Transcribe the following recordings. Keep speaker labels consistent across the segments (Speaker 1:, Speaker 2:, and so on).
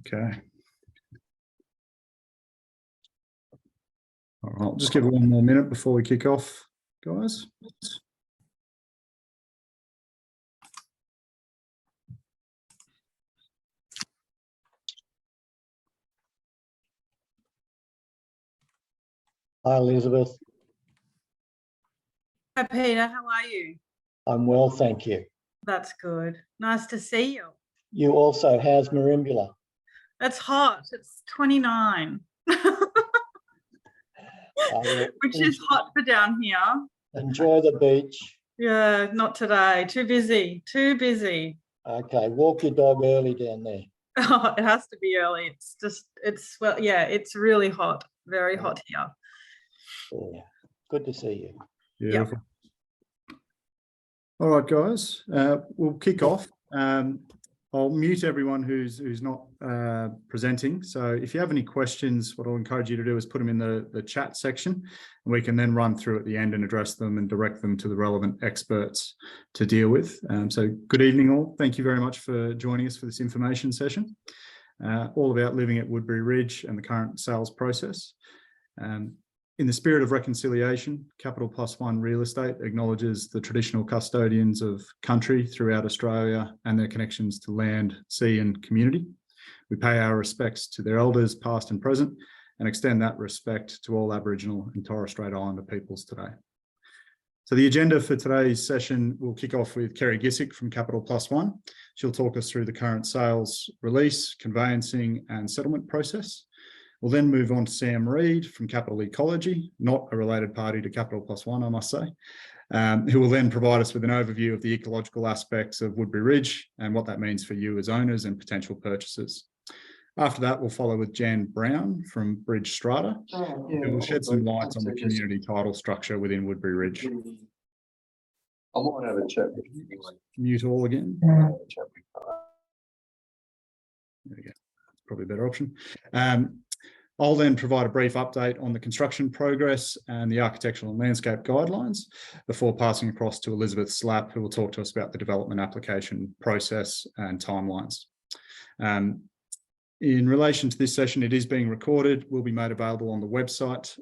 Speaker 1: Okay. All right, I'll just give it one more minute before we kick off, guys.
Speaker 2: Hi, Elizabeth.
Speaker 3: Hi, Peter. How are you?
Speaker 2: I'm well, thank you.
Speaker 3: That's good. Nice to see you.
Speaker 2: You also, how's Marimbula?
Speaker 3: It's hot. It's 29, which is hot for down here.
Speaker 2: Enjoy the beach.
Speaker 3: Yeah, not today. Too busy. Too busy.
Speaker 2: Okay, walk your dog early down there.
Speaker 3: Oh, it has to be early. Well, yeah, it's really hot. Very hot here.
Speaker 2: Yeah. Good to see you.
Speaker 1: Beautiful. Yep. All right, guys, we'll kick off. I'll mute everyone who's not presenting. So if you have any questions, what I'll encourage you to do is put them in the chat section, and we can then run through at the end and address them and direct them to the relevant experts to deal with. So good evening all. Thank you very much for joining us for this information session, all about living at Woodbury Ridge and the current sales process. In the spirit of reconciliation, Capital Plus One Real Estate acknowledges the traditional custodians of country throughout Australia and their connections to land, sea and community. We pay our respects to their elders, past and present, and extend that respect to all Aboriginal and Torres Strait Islander peoples today. So the agenda for today's session will kick off with Kerry Gissick from Capital Plus One. She'll talk us through the current sales release, conveyancing and settlement process. We'll then move on to Sam Reid from Capital Ecology, not a related party to Capital Plus One, I must say, who will then provide us with an overview of the ecological aspects of Woodbury Ridge and what that means for you as owners and potential purchasers. After that, we'll follow with Jan Brown from Bridge Strata, who will shed some light on the community title structure within Woodbury Ridge.
Speaker 4: I might have a chat with you anyway.
Speaker 1: Mute all again. There we go. Probably a better option. I'll then provide a brief update on the construction progress and the architectural and landscape guidelines before passing across to Elizabeth Slapp, who will talk to us about the development application process and timelines. In relation to this session, it is being recorded, will be made available on the website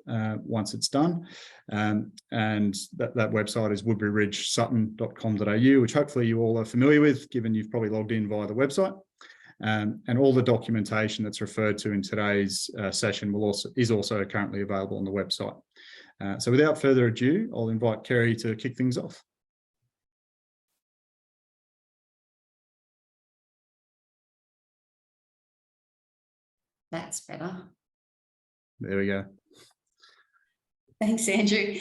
Speaker 1: once it's done. And that website is woodburyridgesutton.com.au, which hopefully you all are familiar with, given you've probably logged in via the website. And all the documentation that's referred to in today's session is also currently available on the website. So without further ado, I'll invite Kerry to kick things off.
Speaker 5: That's better.
Speaker 1: There we go.
Speaker 5: Thanks, Andrew.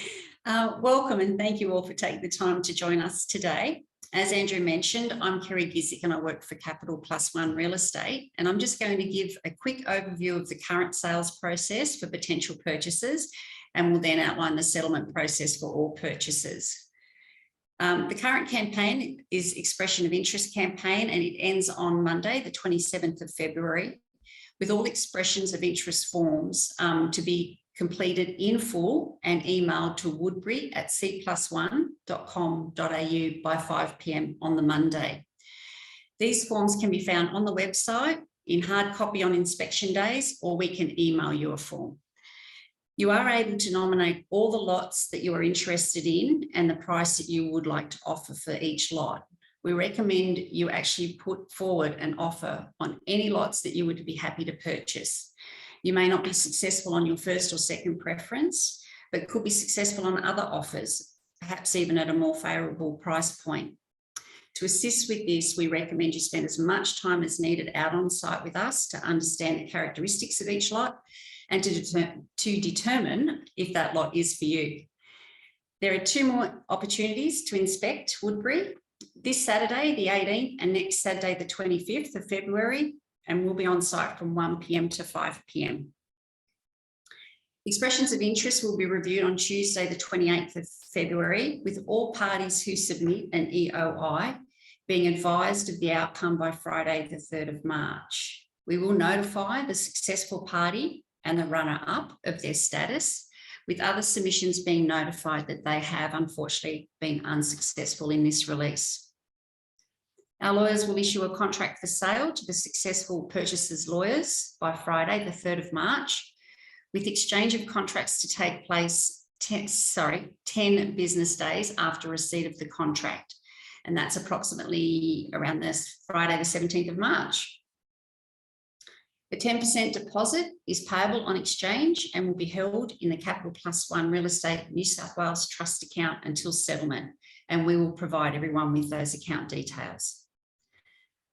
Speaker 5: Welcome and thank you all for taking the time to join us today. As Andrew mentioned, I'm Kerry Gissick and I work for Capital Plus One Real Estate, and I'm just going to give a quick overview of the current sales process for potential purchasers, and we'll then outline the settlement process for all purchasers. The current campaign is Expression of Interest campaign, and it ends on Monday, the 27th of February, with all expressions of interest forms to be completed in full and emailed to woodbury@cplusone.com.au by 5 p.m. on the Monday. These forms can be found on the website in hard copy on inspection days, or we can email you a form. You are able to nominate all the lots that you are interested in and the price that you would like to offer for each lot. We recommend you actually put forward an offer on any lots that you would be happy to purchase. You may not be successful on your first or second preference, but could be successful on other offers, perhaps even at a more favourable price point. To assist with this, we recommend you spend as much time as needed out on site with us to understand the characteristics of each lot and to determine if that lot is for you. There are 2 more opportunities to inspect Woodbury. This Saturday, the 18th, and next Saturday, the 25th of February, and we'll be on site from 1 p.m. to 5 p.m. Expressions of interest will be reviewed on Tuesday, the 28th of February, with all parties who submit an EOI being advised of the outcome by Friday, the 3rd of March. We will notify the successful party and the runner-up of their status, with other submissions being notified that they have unfortunately been unsuccessful in this release. Our lawyers will issue a contract for sale to the successful purchaser's lawyers by Friday, the 3rd of March, with exchange of contracts to take place 10 business days after receipt of the contract. And that's approximately around this Friday, the 17th of March. The 10% deposit is payable on exchange and will be held in the Capital Plus One Real Estate New South Wales Trust account until settlement, and we will provide everyone with those account details.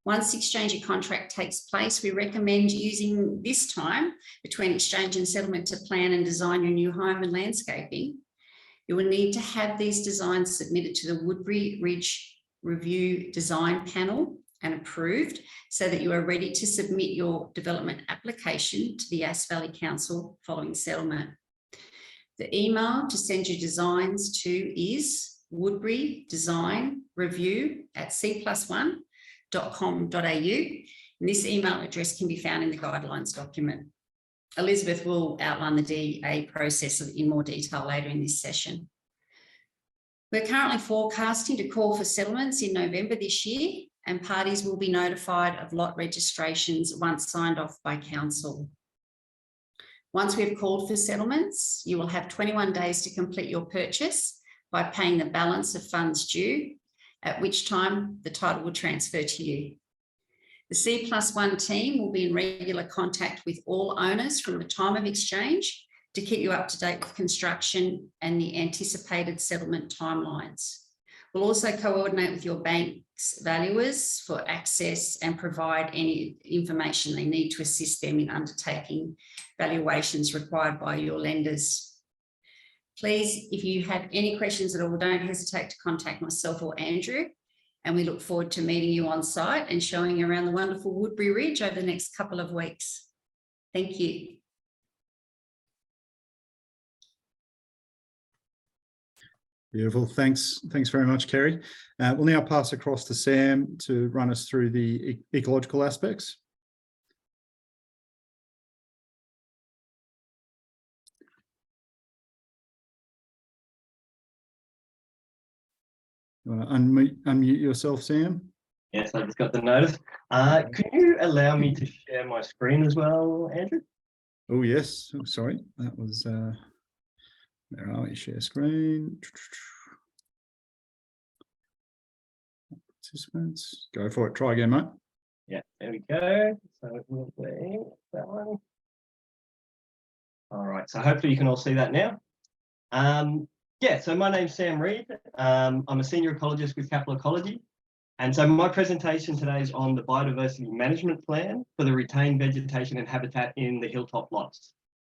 Speaker 5: Once exchange of contract takes place, we recommend using this time between exchange and settlement to plan and design your new home and landscaping. You will need to have these designs submitted to the Woodbury Ridge Review Design Panel and approved so that you are ready to submit your development application to the Ass Valley Council following settlement. The email to send your designs to is woodburydesignreview@c+1.com.au, and this email address can be found in the guidelines document. Elizabeth will outline the DA process in more detail later in this session. We're currently forecasting to call for settlements in November this year, and parties will be notified of lot registrations once signed off by council. Once we've called for settlements, you will have 21 days to complete your purchase by paying the balance of funds due, at which time the title will transfer to you. The C+1 team will be in regular contact with all owners from the time of exchange to keep you up to date with construction and the anticipated settlement timelines. We'll also coordinate with your bank's valuers for access and provide any information they need to assist them in undertaking valuations required by your lenders. Please, if you have any questions at all, don't hesitate to contact myself or Andrew, and we look forward to meeting you on site and showing you around the wonderful Woodbury Ridge over the next couple of weeks. Thank you.
Speaker 1: Beautiful. Thanks very much, Kerry. We'll now pass across to Sam to run us through the ecological aspects. You want to unmute yourself, Sam?
Speaker 6: Yes, I just got the notice. Can you allow me to share my screen as well, Andrew?
Speaker 1: Oh, yes. Oh, sorry. That was, where are we? Share screen. Participants. Go for it. Try again, mate.
Speaker 6: Yeah, there we go. So it will be that one. All right, so hopefully you can all see that now. Yeah, so my name's Sam Reid. I'm a senior ecologist with Capital Ecology. And so my presentation today is on the biodiversity management plan for the retained vegetation and habitat in the hilltop lots.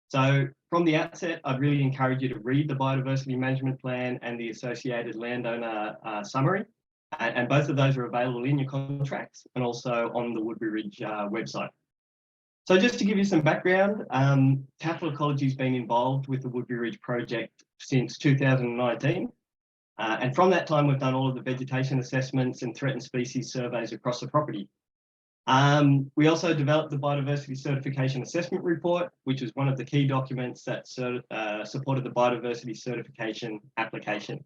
Speaker 6: So from the outset, I'd really encourage you to read the biodiversity management plan and the associated landowner summary. And both of those are available in your contracts and also on the Woodbury Ridge website. So just to give you some background, Capital Ecology has been involved with the Woodbury Ridge project since 2019. And from that time, we've done all of the vegetation assessments and threatened species surveys across the property. We also developed the biodiversity certification assessment report, which was one of the key documents that supported the biodiversity certification application.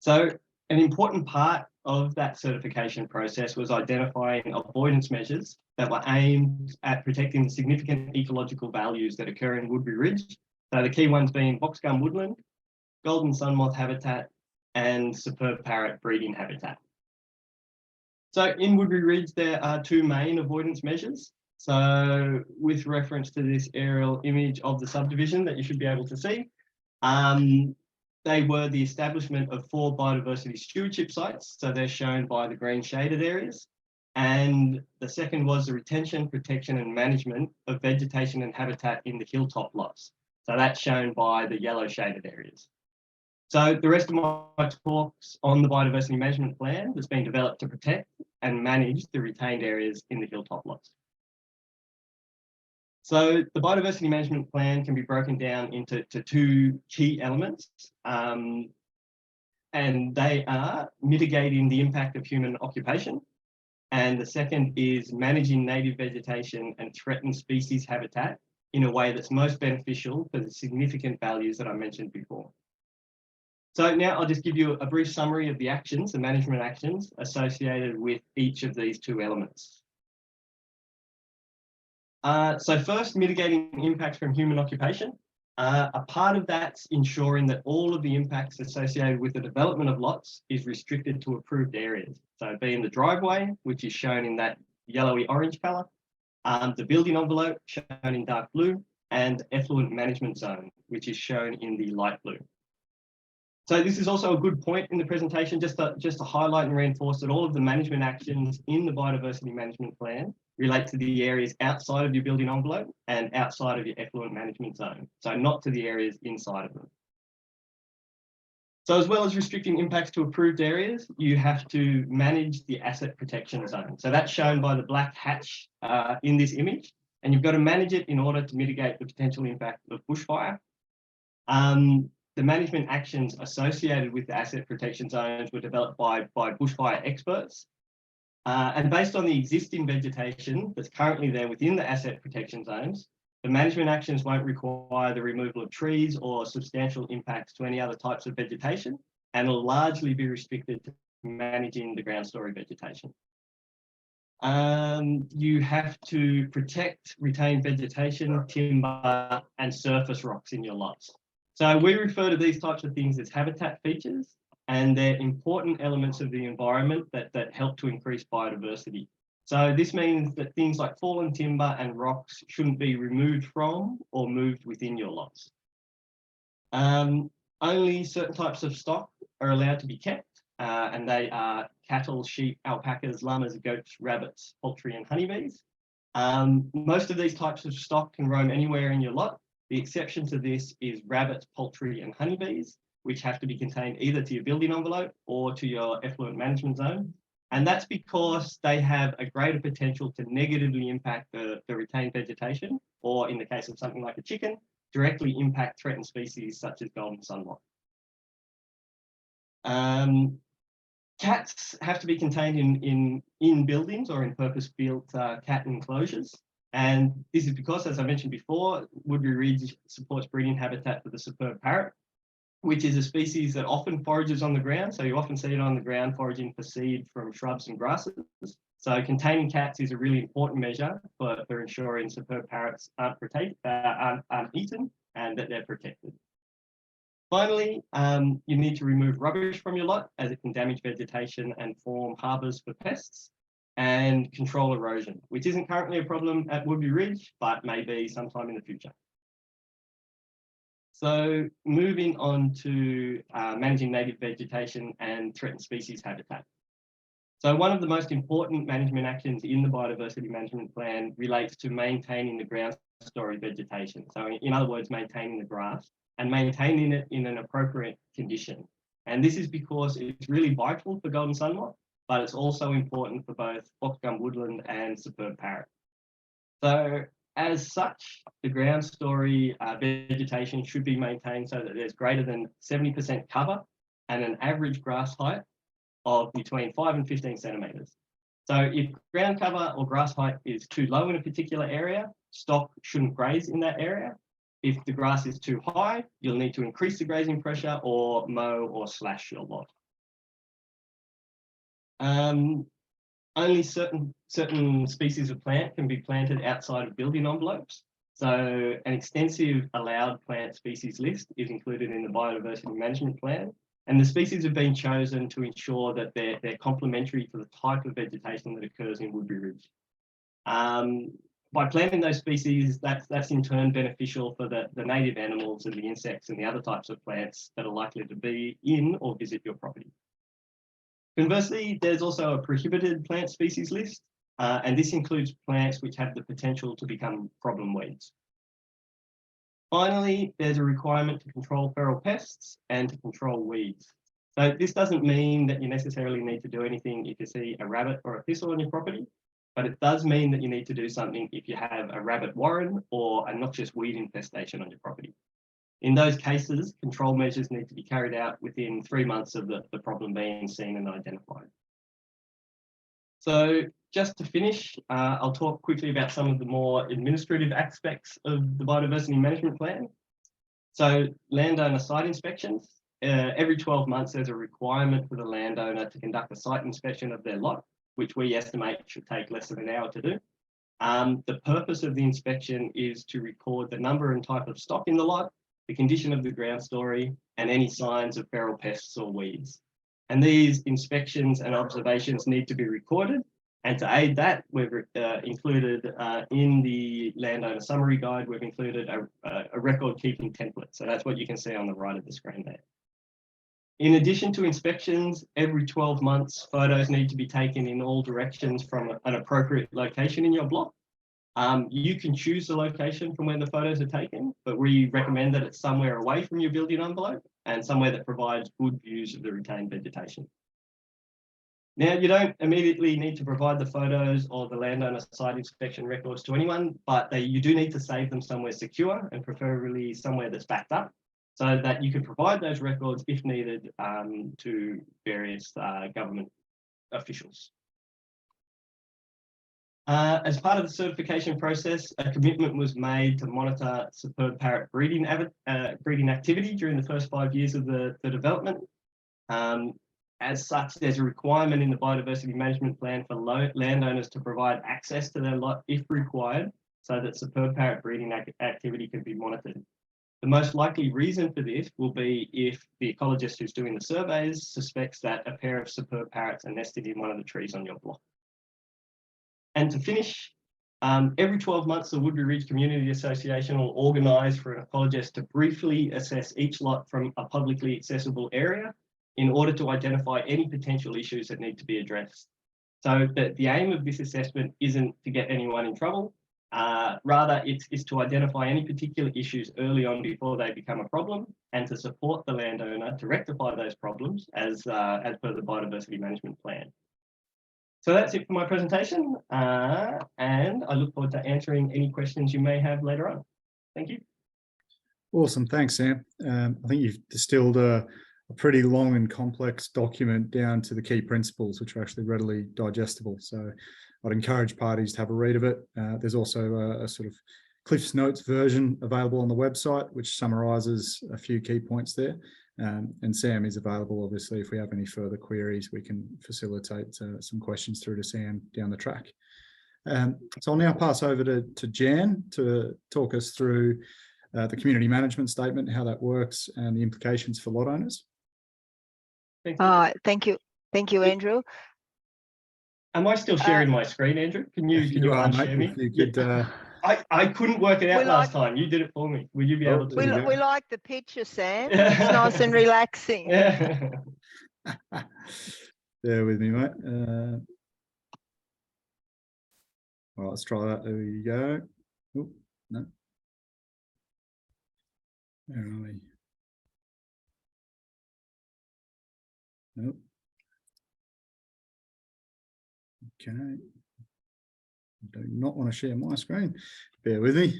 Speaker 6: So an important part of that certification process was identifying avoidance measures that were aimed at protecting the significant ecological values that occur in Woodbury Ridge. So the key ones being boxgum woodland, golden sun moth habitat, and superb parrot breeding habitat. So in Woodbury Ridge, there are two main avoidance measures. So with reference to this aerial image of the subdivision that you should be able to see, they were the establishment of 4 biodiversity stewardship sites. So they're shown by the green shaded areas. And the second was the retention, protection and management of vegetation and habitat in the hilltop lots. So that's shown by the yellow shaded areas. So the rest of my talks on the biodiversity management plan has been developed to protect and manage the retained areas in the hilltop lots. So the biodiversity management plan can be broken down into 2 key elements, and they are mitigating the impact of human occupation. And the second is managing native vegetation and threatened species habitat in a way that's most beneficial for the significant values that I mentioned before. So now I'll just give you a brief summary of the actions, the management actions associated with each of these two elements. So first, mitigating impacts from human occupation. A part of that's ensuring that all of the impacts associated with the development of lots is restricted to approved areas. So being the driveway, which is shown in that yellowy orange colour, the building envelope shown in dark blue, and effluent management zone, which is shown in the light blue. So this is also a good point in the presentation, just to highlight and reinforce that all of the management actions in the biodiversity management plan relate to the areas outside of your building envelope and outside of your effluent management zone, so not to the areas inside of them. So as well as restricting impacts to approved areas, you have to manage the asset protection zone. So that's shown by the black hatch in this image, and you've got to manage it in order to mitigate the potential impact of bushfire. The management actions associated with the asset protection zones were developed by bushfire experts. And based on the existing vegetation that's currently there within the asset protection zones, the management actions won't require the removal of trees or substantial impacts to any other types of vegetation, and will largely be restricted to managing the ground story vegetation. You have to protect retained vegetation, timber, and surface rocks in your lots. So we refer to these types of things as habitat features, and they're important elements of the environment that help to increase biodiversity. So this means that things like fallen timber and rocks shouldn't be removed from or moved within your lots. Only certain types of stock are allowed to be kept, and they are cattle, sheep, alpacas, llamas, goats, rabbits, poultry, and honeybees. Most of these types of stock can roam anywhere in your lot. The exception to this is rabbits, poultry, and honeybees, which have to be contained either to your building envelope or to your effluent management zone. And that's because they have a greater potential to negatively impact the retained vegetation, or in the case of something like a chicken, directly impact threatened species such as golden sunlight. Cats have to be contained in buildings or in purpose-built cat enclosures. And this is because, as I mentioned before, Woodbury Ridge supports breeding habitat for the superb parrot, which is a species that often forages on the ground. So you often see it on the ground foraging for seed from shrubs and grasses. So containing cats is a really important measure for ensuring superb parrots aren't eaten and that they're protected. Finally, you need to remove rubbish from your lot, as it can damage vegetation and form harbours for pests, and control erosion, which isn't currently a problem at Woodbury Ridge, but may be sometime in the future. So moving on to managing native vegetation and threatened species habitat. So one of the most important management actions in the biodiversity management plan relates to maintaining the ground story vegetation. So in other words, maintaining the grass and maintaining it in an appropriate condition. And this is because it's really vital for golden sunlight, but it's also important for both boxgum woodland and superb parrot. So as such, the ground story vegetation should be maintained so that there's greater than 70% cover and an average grass height of between 5 and 15 centimetres. So if ground cover or grass height is too low in a particular area, stock shouldn't graze in that area. If the grass is too high, you'll need to increase the grazing pressure or mow or slash your lot. Only certain species of plant can be planted outside of building envelopes. So an extensive allowed plant species list is included in the biodiversity management plan. And the species have been chosen to ensure that they're complementary to the type of vegetation that occurs in Woodbury Ridge. By planting those species, that's in turn beneficial for the native animals and the insects and the other types of plants that are likely to be in or visit your property. Conversely, there's also a prohibited plant species list, and this includes plants which have the potential to become problem weeds. Finally, there's a requirement to control feral pests and to control weeds. So this doesn't mean that you necessarily need to do anything if you see a rabbit or a thistle on your property, but it does mean that you need to do something if you have a rabbit warren or a noxious weed infestation on your property. In those cases, control measures need to be carried out within 3 months of the problem being seen and identified. So just to finish, I'll talk quickly about some of the more administrative aspects of the biodiversity management plan. So landowner site inspections. every 12 months, there's a requirement for the landowner to conduct a site inspection of their lot, which we estimate should take less than an hour to do. The purpose of the inspection is to record the number and type of stock in the lot, the condition of the ground story, and any signs of feral pests or weeds. And these inspections and observations need to be recorded. And to aid that, we've included in the landowner summary guide, we've included a record keeping template. So that's what you can see on the right of the screen there. In addition to inspections, every 12 months, photos need to be taken in all directions from an appropriate location in your block. You can choose the location from where the photos are taken, but we recommend that it's somewhere away from your building envelope and somewhere that provides good views of the retained vegetation. Now, you don't immediately need to provide the photos or the landowner site inspection records to anyone, but you do need to save them somewhere secure and preferably somewhere that's backed up so that you can provide those records if needed to various government officials. As part of the certification process, a commitment was made to monitor superb parrot breeding activity during the first 5 years of the development. As such, there's a requirement in the biodiversity management plan for landowners to provide access to their lot if required, so that superb parrot breeding activity can be monitored. The most likely reason for this will be if the ecologist who's doing the surveys suspects that a pair of superb parrots are nested in one of the trees on your block. And to finish, every 12 months, the Woodbury Ridge Community Association will organise for an ecologist to briefly assess each lot from a publicly accessible area in order to identify any potential issues that need to be addressed. So the aim of this assessment isn't to get anyone in trouble, rather it's to identify any particular issues early on before they become a problem and to support the landowner to rectify those problems as per the biodiversity management plan. So that's it for my presentation, and I look forward to answering any questions you may have later on. Thank you. Awesome,
Speaker 1: thanks, Sam. I think you've distilled a pretty long and complex document down to the key principles, which are actually readily digestible. So I'd encourage parties to have a read of it. There's also a sort of Cliff's Notes version available on the website, which summarises a few key points there. And Sam is available, obviously, if we have any further queries, we can facilitate some questions through to Sam down the track. So I'll now pass over to Jan to talk us through the community management statement, how that works and the implications for lot owners.
Speaker 7: Thank you, Andrew.
Speaker 6: Am I still sharing my screen, Andrew? Can you unshare me?
Speaker 1: You could,
Speaker 6: I couldn't work it out last time. You did it for me. Will you be able to?
Speaker 7: We like the picture, Sam. It's nice and relaxing.
Speaker 6: Yeah.
Speaker 1: Bear with me, mate. Well, let's try that. There we go. Oh, no. Where are we? Nope. Okay. I do not want to share my screen. Bear with me.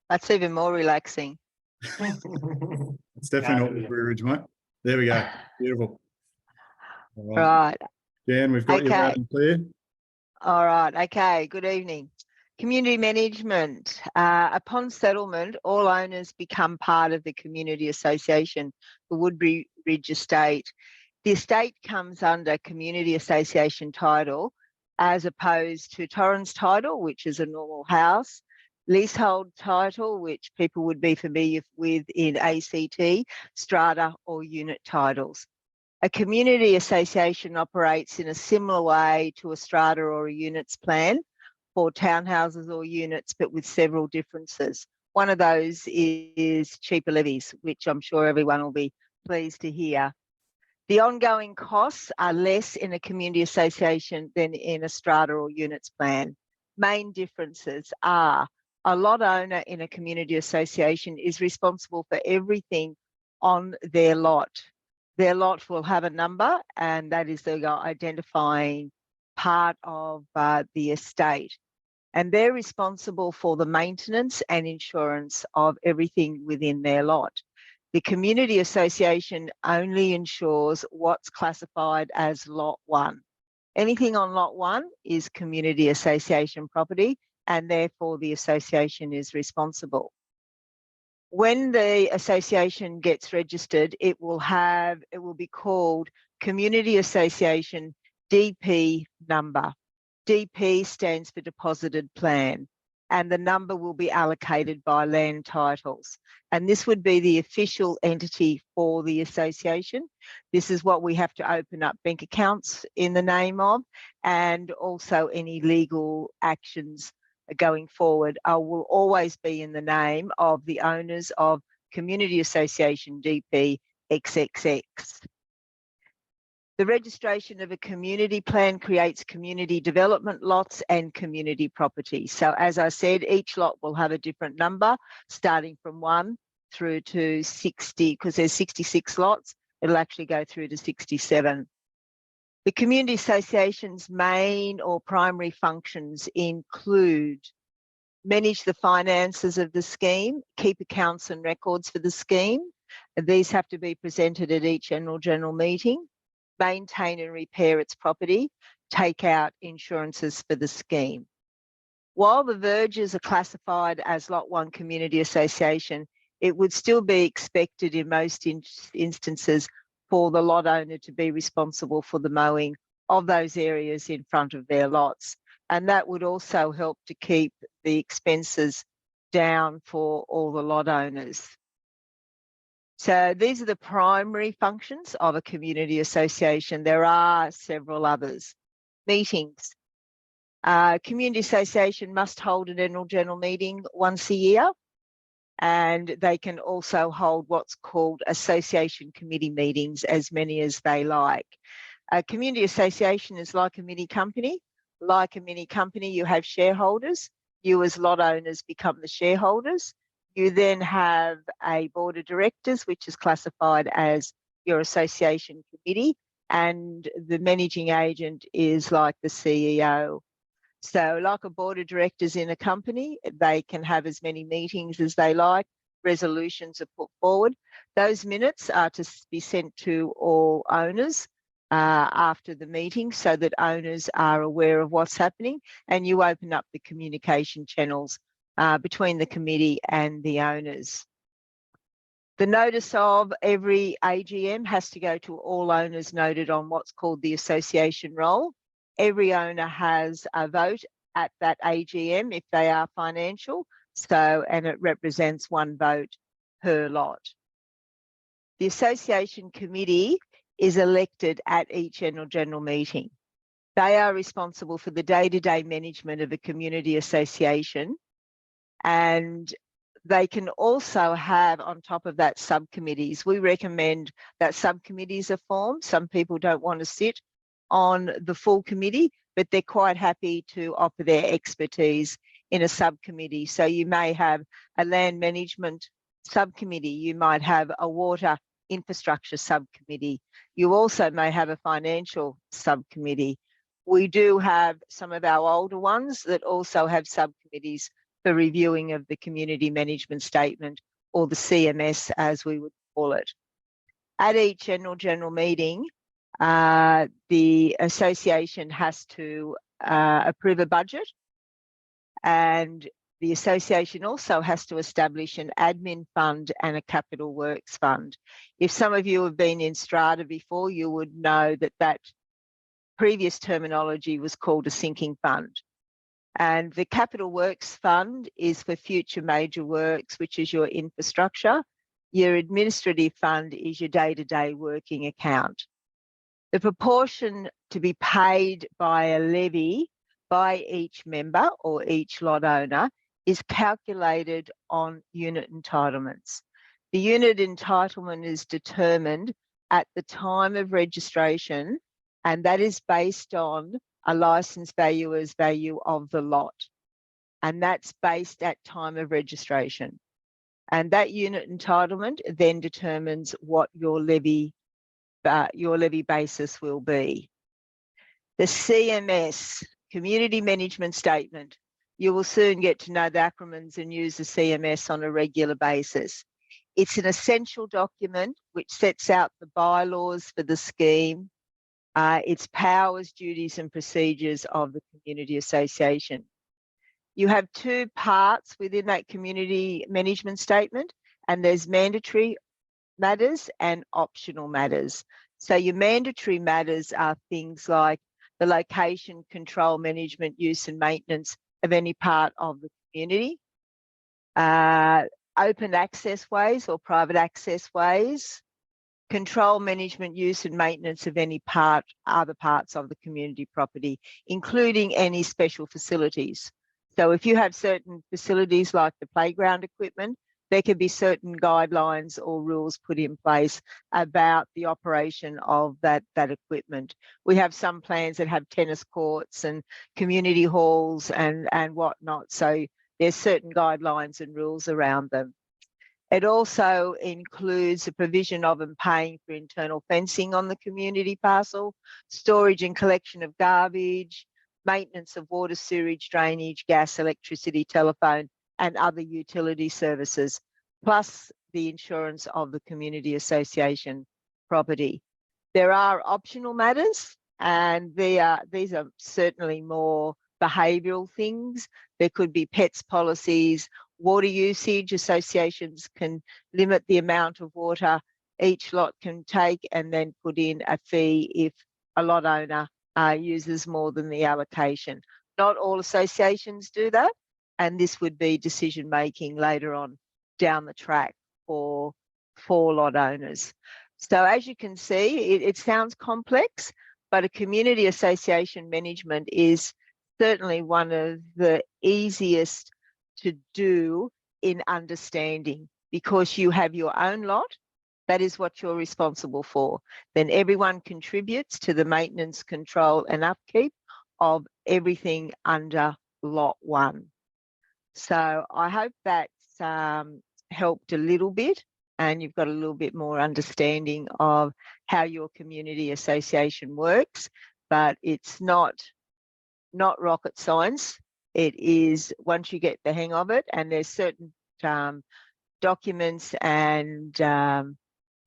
Speaker 7: That's even more relaxing.
Speaker 1: It's definitely not Woodbury Ridge, mate. There we go. Beautiful. All
Speaker 7: right.
Speaker 1: Jan, we've got you loud and clear.
Speaker 7: All right. Okay. Good evening. Community management. Upon settlement, all owners become part of the community association, the Woodbury Ridge Estate. The estate comes under community association title as opposed to Torrens title, which is a normal house, leasehold title, which people would be familiar with in ACT, strata or unit titles. A community association operates in a similar way to a strata or a units plan for townhouses or units, but with several differences. One of those is cheaper levies, which I'm sure everyone will be pleased to hear. The ongoing costs are less in a community association than in a strata or units plan. Main differences are a lot owner in a community association is responsible for everything on their lot. Their lot will have a number, and that is the identifying part of the estate. And they're responsible for the maintenance and insurance of everything within their lot. The community association only insures what's classified as lot 1. Anything on lot 1 is community association property, and therefore the association is responsible. When the association gets registered, it will be called Community Association DP number. DP stands for Deposited Plan, and the number will be allocated by land titles. And this would be the official entity for the association. This is what we have to open up bank accounts in the name of, and also any legal actions going forward will always be in the name of the owners of Community Association DP XXX. The registration of a community plan creates community development lots and community property. So as I said, each lot will have a different number, starting from 1 through to 60, because there's 66 lots. It'll actually go through to 67. The community association's main or primary functions include manage the finances of the scheme, keep accounts and records for the scheme. These have to be presented at each annual general meeting, maintain and repair its property, take out insurances for the scheme. While the verges are classified as Lot 1 Community Association, it would still be expected in most instances for the lot owner to be responsible for the mowing of those areas in front of their lots. And that would also help to keep the expenses down for all the lot owners. So these are the primary functions of a community association. There are several others. Meetings. Community association must hold an annual general meeting once a year, and they can also hold what's called association committee meetings, as many as they like. A community association is like a mini company. Like a mini company, you have shareholders. You as lot owners become the shareholders. You then have a board of directors, which is classified as your association committee, and the managing agent is like the CEO. So like a board of directors in a company, they can have as many meetings as they like. Resolutions are put forward. Those minutes are to be sent to all owners after the meeting, so that owners are aware of what's happening, and you open up the communication channels between the committee and the owners. The notice of every AGM has to go to all owners noted on what's called the association roll. Every owner has a vote at that AGM if they are financial, and it represents 1 vote per lot. The association committee is elected at each annual general meeting. They are responsible for the day-to-day management of a community association, and they can also have, on top of that, subcommittees. We recommend that subcommittees are formed. Some people don't want to sit on the full committee, but they're quite happy to offer their expertise in a subcommittee. So you may have a land management subcommittee, you might have a water infrastructure subcommittee. You also may have a financial subcommittee. We do have some of our older ones that also have subcommittees for reviewing of the community management statement, or the CMS as we would call it. At each annual general meeting, the association has to approve a budget, and the association also has to establish an admin fund and a capital works fund. If some of you have been in Strata before, you would know that that previous terminology was called a sinking fund. And the capital works fund is for future major works, which is your infrastructure. Your administrative fund is your day-to-day working account. The proportion to be paid by a levy by each member or each lot owner is calculated on unit entitlements. The unit entitlement is determined at the time of registration, and that is based on a licence valuer's value of the lot. And that's based at time of registration. And that unit entitlement then determines what your levy basis will be. The CMS, Community Management Statement. You will soon get to know the acronyms and use the CMS on a regular basis. It's an essential document which sets out the bylaws for the scheme, its powers, duties and procedures of the community association. You have 2 parts within that community management statement, and there's mandatory matters and optional matters. So your mandatory matters are things like the location, control, management, use and maintenance of any part of the community, open access ways or private access ways, control, management, use and maintenance of any other parts of the community property, including any special facilities. So if you have certain facilities like the playground equipment, there can be certain guidelines or rules put in place about the operation of that equipment. We have some plans that have tennis courts and community halls and whatnot. So there's certain guidelines and rules around them. It also includes the provision of and paying for internal fencing on the community parcel, storage and collection of garbage, maintenance of water, sewage, drainage, gas, electricity, telephone, and other utility services, plus the insurance of the community association property. There are optional matters, and these are certainly more behavioural things. There could be pets policies, water usage. Associations can limit the amount of water each lot can take and then put in a fee if a lot owner uses more than the allocation. Not all associations do that, and this would be decision making later on down the track for lot owners. So as you can see, it sounds complex, but a community association management is certainly one of the easiest to do in understanding, because you have your own lot. That is what you're responsible for. Then everyone contributes to the maintenance, control and upkeep of everything under lot 1. So I hope that's helped a little bit, and you've got a little bit more understanding of how your community association works, but it's not rocket science. It is, once you get the hang of it, and there's certain documents and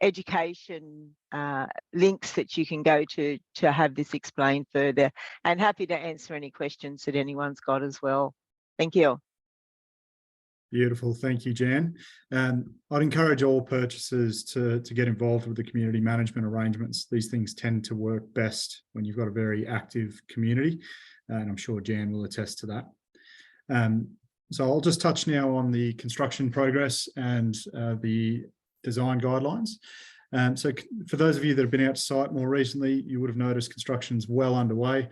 Speaker 7: education links that you can go to have this explained further, and happy to answer any questions that anyone's got as well. Thank you.
Speaker 1: Beautiful. Thank you, Jan. I'd encourage all purchasers to get involved with the community management arrangements. These things tend to work best when you've got a very active community, and I'm sure Jan will attest to that. So I'll just touch now on the construction progress and the design guidelines. So for those of you that have been out to site more recently, you would have noticed construction's well underway.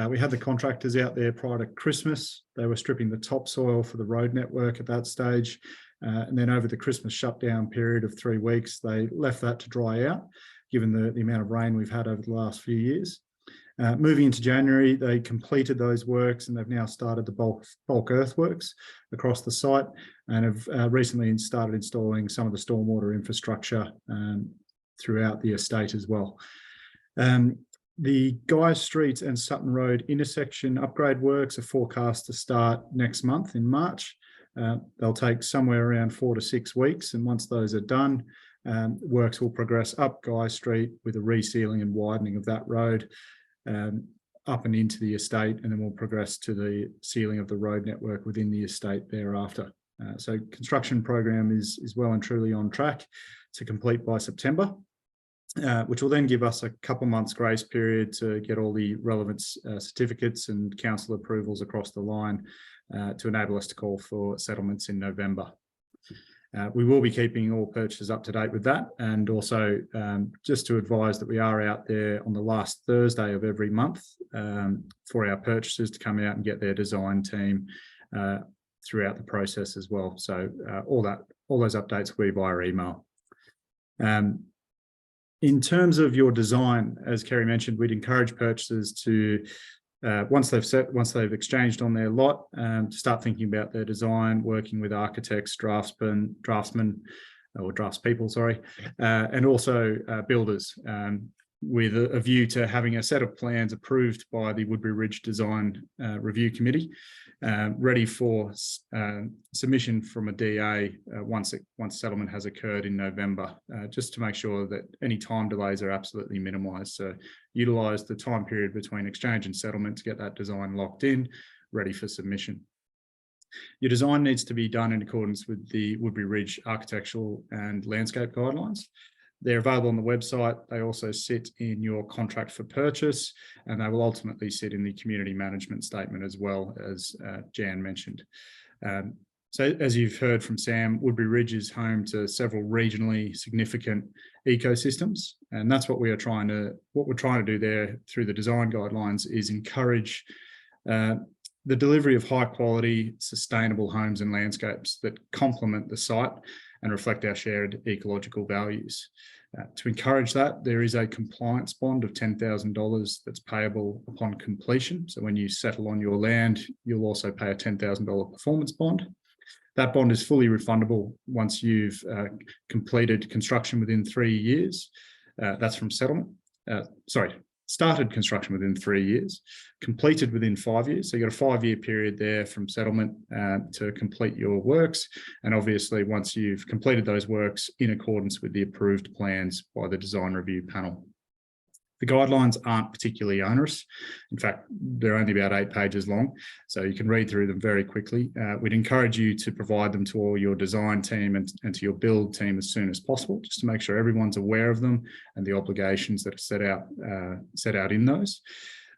Speaker 1: We had the contractors out there prior to Christmas. They were stripping the topsoil for the road network at that stage. And then over the Christmas shutdown period of 3 weeks, they left that to dry out, given the amount of rain we've had over the last few years. Moving into January, they completed those works, and they've now started the bulk earthworks across the site, and have recently started installing some of the stormwater infrastructure throughout the estate as well. The Guy Street and Sutton Road intersection upgrade works are forecast to start next month in March. They'll take somewhere around 4 to 6 weeks, and once those are done, works will progress up Guy Street with a resealing and widening of that road up and into the estate, and then we'll progress to the sealing of the road network within the estate thereafter. So construction program is well and truly on track to complete by September, which will then give us a couple months grace period to get all the relevant certificates and council approvals across the line to enable us to call for settlements in November. We will be keeping all purchases up to date with that, and also just to advise that we are out there on the last Thursday of every month for our purchasers to come out and get their design team throughout the process as well. So all those updates will be via email. In terms of your design, as Kerry mentioned, we'd encourage purchasers to once they've exchanged on their lot, to start thinking about their design, working with architects, draftspeople, and also builders, with a view to having a set of plans approved by the Woodbury Ridge Design Review Committee, ready for submission from a DA once settlement has occurred in November, just to make sure that any time delays are absolutely minimised. So utilise the time period between exchange and settlement to get that design locked in, ready for submission. Your design needs to be done in accordance with the Woodbury Ridge Architectural and Landscape Guidelines. They're available on the website. They also sit in your contract for purchase, and they will ultimately sit in the community management statement as well, as Jan mentioned. So as you've heard from Sam, Woodbury Ridge is home to several regionally significant ecosystems, and that's what we're trying to do there through the design guidelines is encourage the delivery of high quality, sustainable homes and landscapes that complement the site and reflect our shared ecological values. To encourage that, there is a compliance bond of $10,000 that's payable upon completion. So when you settle on your land, you'll also pay a $10,000 performance bond. That bond is fully refundable once you've completed construction within 3 years. That's from settlement. Started construction within 3 years, completed within 5 years. So you've got a 5-year period there from settlement to complete your works. And obviously, once you've completed those works in accordance with the approved plans by the design review panel. The guidelines aren't particularly onerous. In fact, they're only about 8 pages long, so you can read through them very quickly. We'd encourage you to provide them to all your design team and to your build team as soon as possible, just to make sure everyone's aware of them and the obligations that are set out in those.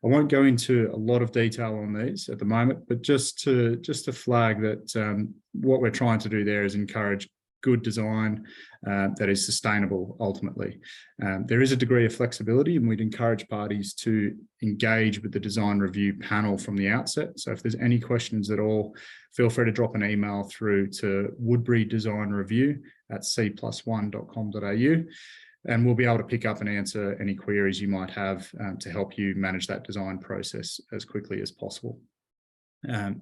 Speaker 1: I won't go into a lot of detail on these at the moment, but just to flag that what we're trying to do there is encourage good design that is sustainable ultimately. There is a degree of flexibility, and we'd encourage parties to engage with the design review panel from the outset. So if there's any questions at all, feel free to drop an email through to woodburydesignreview@c+1.com.au, and we'll be able to pick up and answer any queries you might have to help you manage that design process as quickly as possible.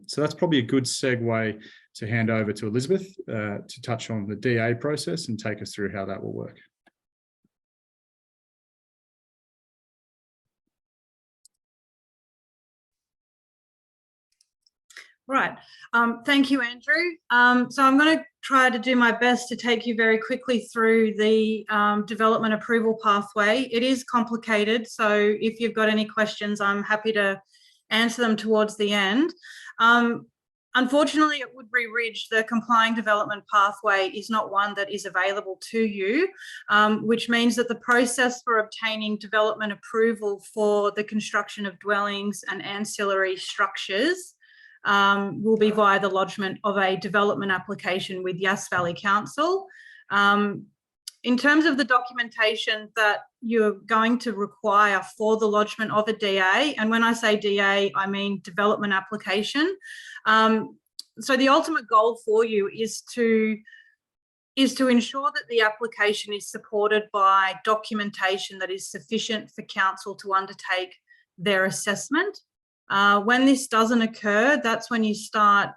Speaker 1: So that's probably a good segue to hand over to Elizabeth to touch on the DA process and take us through how that will work.
Speaker 3: Right. Thank you, Andrew. So I'm going to try to do my best to take you very quickly through the development approval pathway. It is complicated, so if you've got any questions, I'm happy to answer them towards the end. Unfortunately, at Woodbury Ridge, the complying development pathway is not one that is available to you, which means that the process for obtaining development approval for the construction of dwellings and ancillary structures will be via the lodgement of a development application with Yass Valley Council. In terms of the documentation that you're going to require for the lodgement of a DA, and when I say DA, I mean development application. So the ultimate goal for you is to ensure that the application is supported by documentation that is sufficient for council to undertake their assessment. When this doesn't occur, that's when you start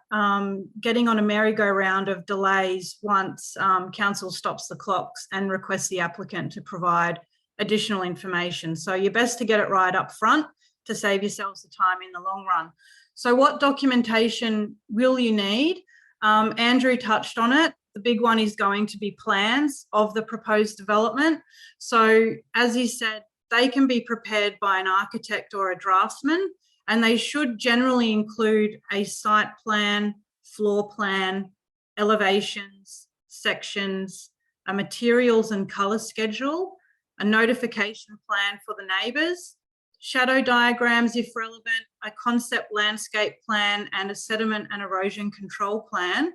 Speaker 3: getting on a merry-go-round of delays once council stops the clocks and requests the applicant to provide additional information. So you're best to get it right up front to save yourselves the time in the long run. So what documentation will you need? Andrew touched on it. The big one is going to be plans of the proposed development. So as he said, they can be prepared by an architect or a draftsman, and they should generally include a site plan, floor plan, elevations, sections, a materials and colour schedule, a notification plan for the neighbours, shadow diagrams if relevant, a concept landscape plan, and a sediment and erosion control plan.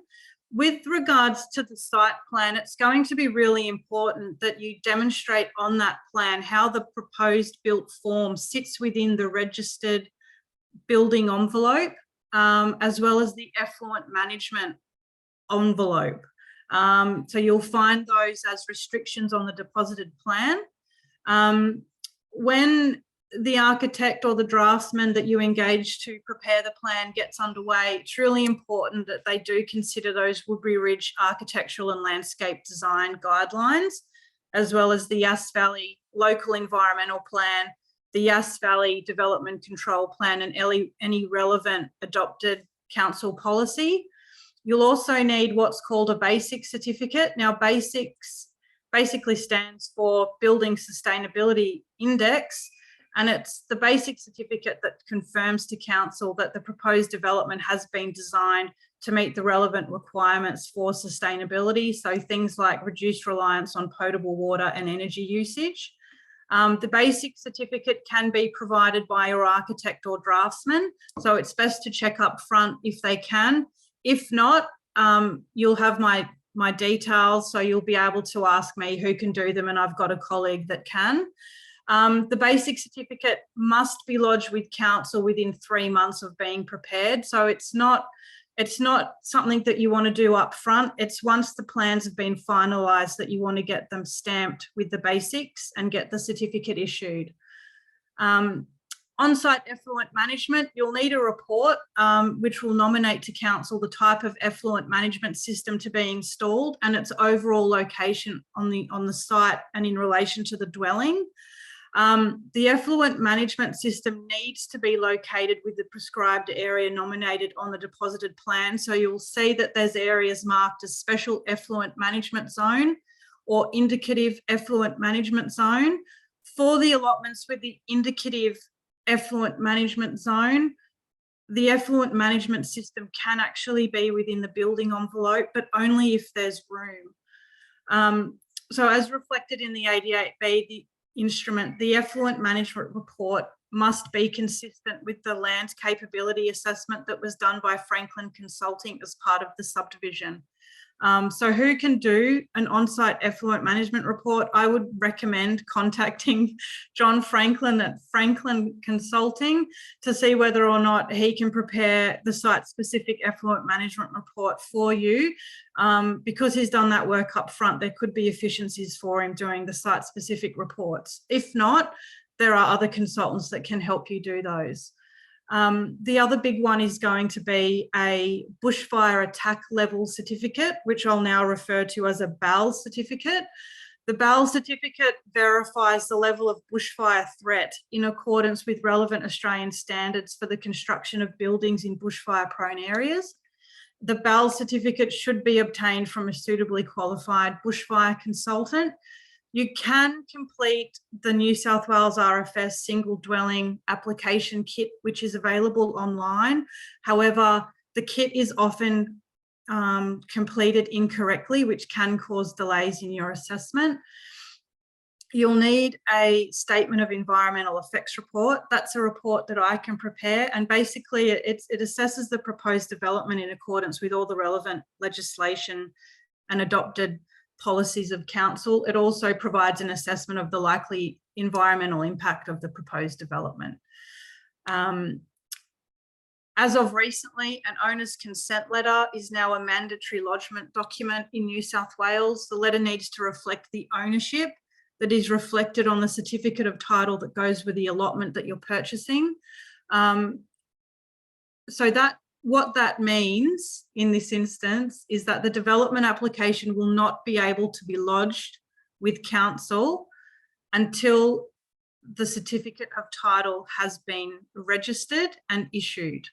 Speaker 3: With regards to the site plan, it's going to be really important that you demonstrate on that plan how the proposed built form sits within the registered building envelope, as well as the effluent management envelope. So you'll find those as restrictions on the deposited plan. When the architect or the draftsman that you engage to prepare the plan gets underway, it's really important that they do consider those Woodbury Ridge architectural and landscape design guidelines, as well as the Yass Valley local environmental plan, the Yass Valley development control plan, and any relevant adopted council policy. You'll also need what's called a basic certificate. Now, basics basically stands for Building Sustainability Index, and it's the basic certificate that confirms to council that the proposed development has been designed to meet the relevant requirements for sustainability. So things like reduced reliance on potable water and energy usage. The basic certificate can be provided by your architect or draftsman. So it's best to check up front if they can. If not, you'll have my details, so you'll be able to ask me who can do them, and I've got a colleague that can. The basic certificate must be lodged with council within 3 months of being prepared. So it's not something that you want to do up front. It's once the plans have been finalised that you want to get them stamped with the basics and get the certificate issued. On-site effluent management, you'll need a report which will nominate to council the type of effluent management system to be installed and its overall location on the site and in relation to the dwelling. The effluent management system needs to be located with the prescribed area nominated on the deposited plan. So you'll see that there's areas marked as special effluent management zone or indicative effluent management zone. For the allotments with the indicative effluent management zone, the effluent management system can actually be within the building envelope, but only if there's room. So as reflected in the 88B, the instrument, the effluent management report must be consistent with the land capability assessment that was done by Franklin Consulting as part of the subdivision. So who can do an on-site effluent management report? I would recommend contacting John Franklin at Franklin Consulting to see whether or not he can prepare the site-specific effluent management report for you. Because he's done that work up front, there could be efficiencies for him doing the site-specific reports. If not, there are other consultants that can help you do those. The other big one is going to be a bushfire attack level certificate, which I'll now refer to as a BAL certificate. The BAL certificate verifies the level of bushfire threat in accordance with relevant Australian standards for the construction of buildings in bushfire-prone areas. The BAL certificate should be obtained from a suitably qualified bushfire consultant. You can complete the New South Wales RFS single dwelling application kit, which is available online. However, the kit is often completed incorrectly, which can cause delays in your assessment. You'll need a statement of environmental effects report. That's a report that I can prepare, and basically it assesses the proposed development in accordance with all the relevant legislation and adopted policies of council. It also provides an assessment of the likely environmental impact of the proposed development. As of recently, an owner's consent letter is now a mandatory lodgement document in New South Wales. The letter needs to reflect the ownership that is reflected on the certificate of title that goes with the allotment that you're purchasing. What that means in this instance is that the development application will not be able to be lodged with council until the certificate of title has been registered and issued.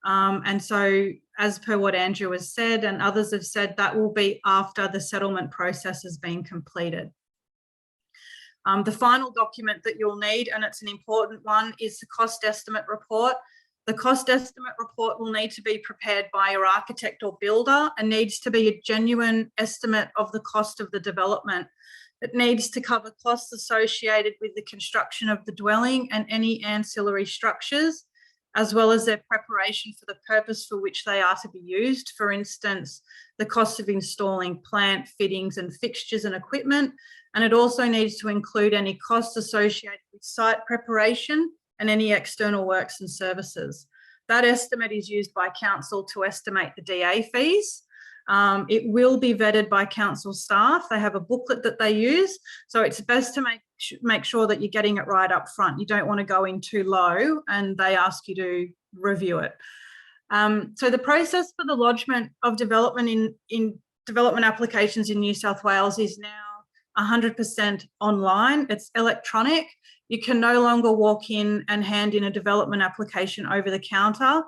Speaker 3: And so, as per what Andrew has said and others have said, that will be after the settlement process has been completed. The final document that you'll need, and it's an important one, is the cost estimate report. The cost estimate report will need to be prepared by your architect or builder and needs to be a genuine estimate of the cost of the development. It needs to cover costs associated with the construction of the dwelling and any ancillary structures, as well as their preparation for the purpose for which they are to be used. For instance, the cost of installing plant, fittings and fixtures and equipment. And it also needs to include any costs associated with site preparation and any external works and services. That estimate is used by council to estimate the DA fees. It will be vetted by council staff. They have a booklet that they use. So it's best to make sure that you're getting it right up front. You don't want to go in too low and they ask you to review it. So the process for the lodgement of development in development applications in New South Wales is now 100% online. It's electronic. You can no longer walk in and hand in a development application over the counter.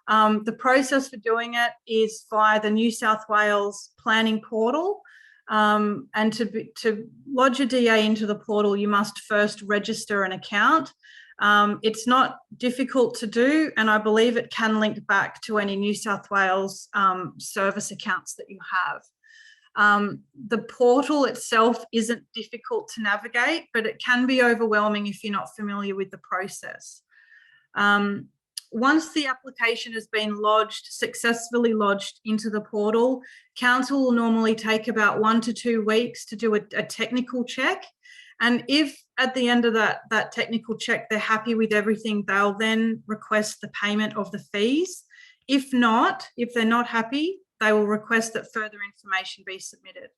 Speaker 3: The process for doing it is via the New South Wales planning portal. And to lodge a DA into the portal, you must first register an account. It's not difficult to do, and I believe it can link back to any New South Wales service accounts that you have. The portal itself isn't difficult to navigate, but it can be overwhelming if you're not familiar with the process. Once the application has been successfully lodged into the portal, council will normally take about 1 to 2 weeks to do a technical check. And if at the end of that technical check, they're happy with everything, they'll then request the payment of the fees. If not, if they're not happy, they will request that further information be submitted.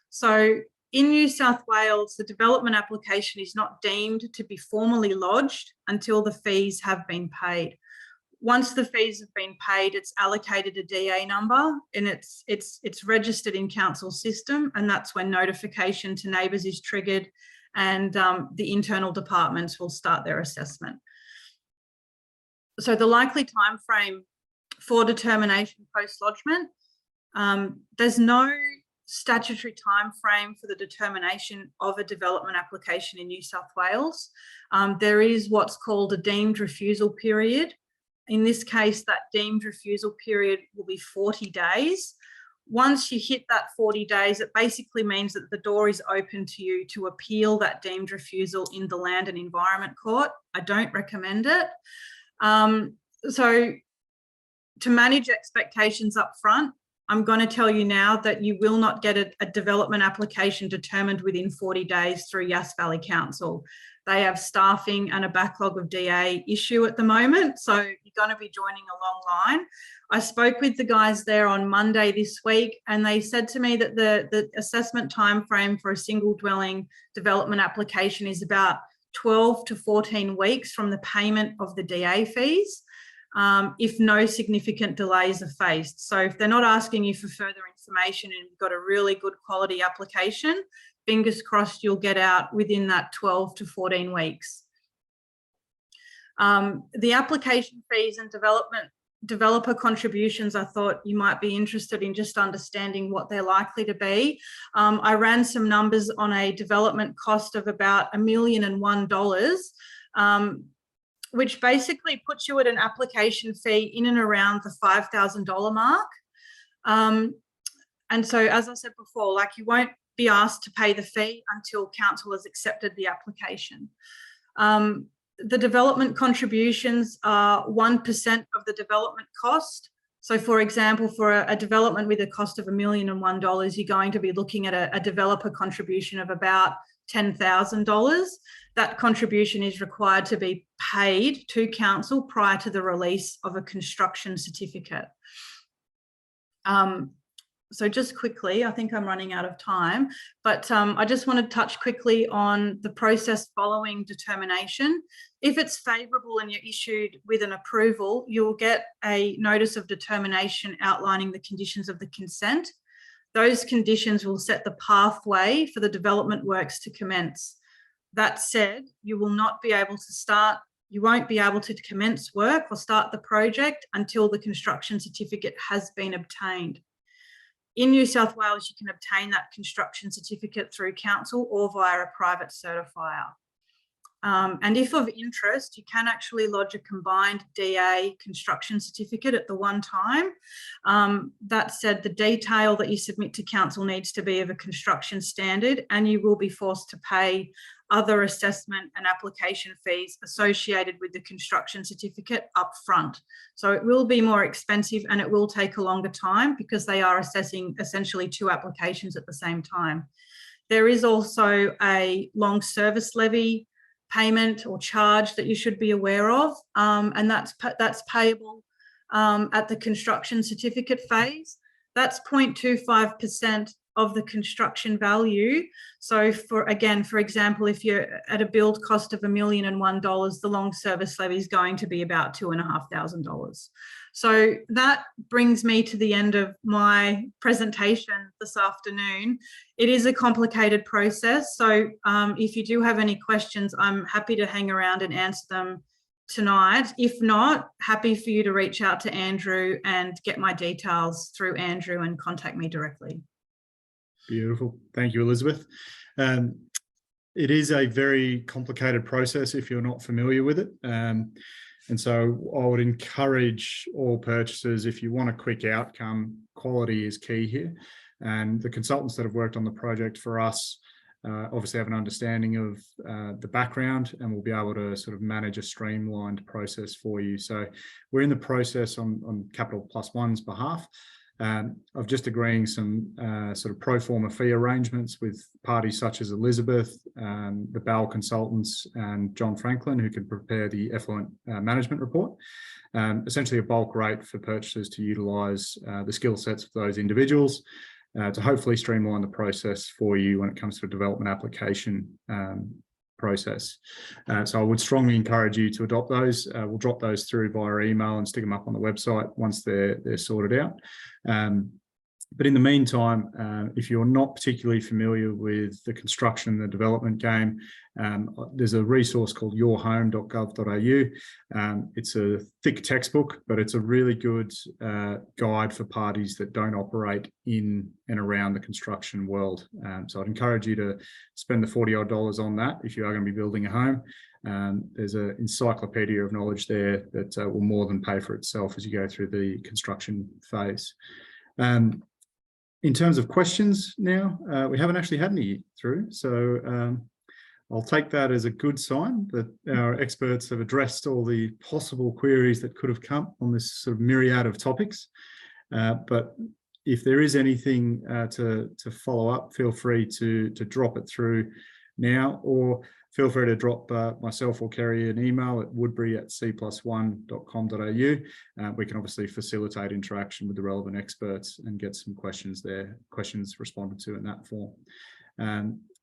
Speaker 3: So in New South Wales, the development application is not deemed to be formally lodged until the fees have been paid. Once the fees have been paid, it's allocated a DA number and it's registered in council system, and that's when notification to neighbours is triggered and the internal departments will start their assessment. So the likely time frame for determination post-lodgement, there's no statutory time frame for the determination of a development application in New South Wales. There is what's called a deemed refusal period. In this case, that deemed refusal period will be 40 days. Once you hit that 40 days, it basically means that the door is open to you to appeal that deemed refusal in the Land and Environment Court. I don't recommend it. So to manage expectations up front, I'm going to tell you now that you will not get a development application determined within 40 days through Yass Valley Council. They have staffing and a backlog of DA issue at the moment, so you're going to be joining a long line. I spoke with the guys there on Monday this week, and they said to me that the assessment time frame for a single dwelling development application is about 12 to 14 weeks from the payment of the DA fees, if no significant delays are faced. So if they're not asking you for further information and you've got a really good quality application, fingers crossed you'll get out within that 12 to 14 weeks. The application fees and developer contributions, I thought you might be interested in just understanding what they're likely to be. I ran some numbers on a development cost of about $1,001,001, which basically puts you at an application fee in and around the $5,000 mark. And so, as I said before, like, you won't be asked to pay the fee until council has accepted the application. The development contributions are 1% of the development cost. So, for example, for a development with a cost of $1,001,001, you're going to be looking at a developer contribution of about $10,000. That contribution is required to be paid to council prior to the release of a construction certificate. So just quickly, I think I'm running out of time, but I just want to touch quickly on the process following determination. If it's favourable and you're issued with an approval, you'll get a notice of determination outlining the conditions of the consent. Those conditions will set the pathway for the development works to commence. That said, you will not be able to start, you won't be able to commence work or start the project until the construction certificate has been obtained. In New South Wales, you can obtain that construction certificate through council or via a private certifier. And if of interest, you can actually lodge a combined DA construction certificate at the one time. That said, the detail that you submit to council needs to be of a construction standard, and you will be forced to pay other assessment and application fees associated with the construction certificate up front. So it will be more expensive and it will take a longer time because they are assessing essentially 2 applications at the same time. There is also a long service levy payment or charge that you should be aware of, and that's payable at the construction certificate phase. That's 0.25% of the construction value. So for example, if you're at a build cost of $1,001,001, the long service levy is going to be about $2,500. So that brings me to the end of my presentation this afternoon. It is a complicated process. So if you do have any questions, I'm happy to hang around and answer them tonight. If not, happy for you to reach out to Andrew and get my details through Andrew and contact me directly.
Speaker 1: Beautiful. Thank you, Elizabeth. it is a very complicated process if you're not familiar with it. And so I would encourage all purchasers, if you want a quick outcome, quality is key here. And the consultants that have worked on the project for us obviously have an understanding of the background, and will be able to sort of manage a streamlined process for you. So we're in the process on Capital Plus One's behalf of just agreeing some sort of pro forma fee arrangements with parties such as Elizabeth, the Bell consultants, and John Franklin, who can prepare the effluent management report. Essentially a bulk rate for purchasers to utilise the skill sets of those individuals to hopefully streamline the process for you when it comes to a development application process. So I would strongly encourage you to adopt those. We'll drop those through via email and stick them up on the website once they're sorted out. But in the meantime, if you're not particularly familiar with the construction and the development game, there's a resource called yourhome.gov.au. It's a thick textbook, but it's a really good guide for parties that don't operate in and around the construction world. So I'd encourage you to spend the $40 on that if you are going to be building a home. There's an encyclopedia of knowledge there that will more than pay for itself as you go through the construction phase. In terms of questions now, we haven't actually had any through, so I'll take that as a good sign that our experts have addressed all the possible queries that could have come on this sort of myriad of topics. But if there is anything to follow up, feel free to drop it through now, or feel free to drop myself or Kerry an email at woodbury@c+1.com.au. We can obviously facilitate interaction with the relevant experts and get some questions responded to in that form.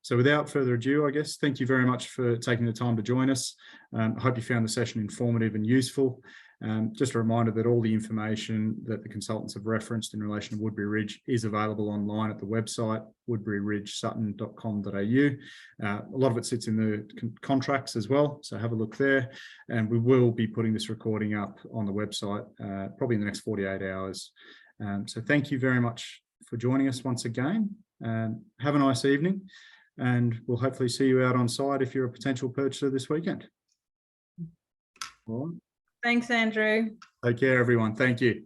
Speaker 1: So without further ado, I guess, thank you very much for taking the time to join us. I hope you found the session informative and useful. Just a reminder that all the information that the consultants have referenced in relation to Woodbury Ridge is available online at the website, woodburyridgesutton.com.au. A lot of it sits in the contracts as well, so have a look there. And we will be putting this recording up on the website probably in the next 48 hours. So thank you very much for joining us once again. Have a nice evening, and we'll hopefully see you out on site if you're a potential purchaser this weekend. All right.
Speaker 3: Thanks, Andrew.
Speaker 1: Take care, everyone. Thank you.